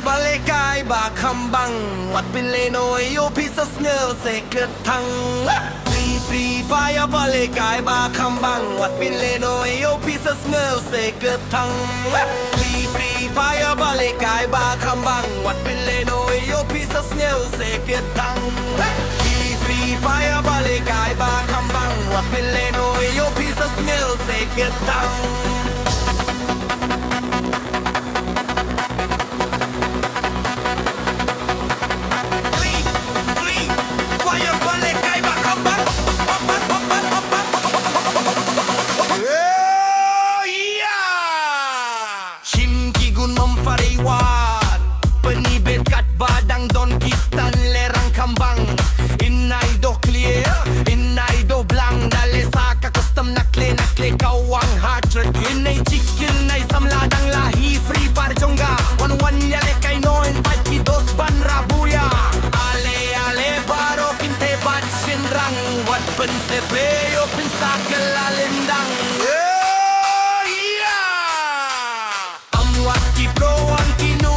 balik ay bakambang Wat pileno iyo piece of snow secret thăng Free fire balik ay bakambang Wat pileno iyo piece of snow secret thăng Free fire balik ay bakambang Wat pileno iyo piece of snow secret thăng Free fire balik ay bakambang Wat pileno iyo piece of snow secret thăng Penibet kat badang don kistan lerang kambang Inay do clear, inay do blang Dali sa ka-custom nakle kawang heart rate Inay chicken ay samladang lahi Free fire jongga, one yale kay noin Pat kidos ban rabuya Ale baro kinte bat sinrang Wat pen sepeyo pinsa kelalendang Amwat ki pro ang kinu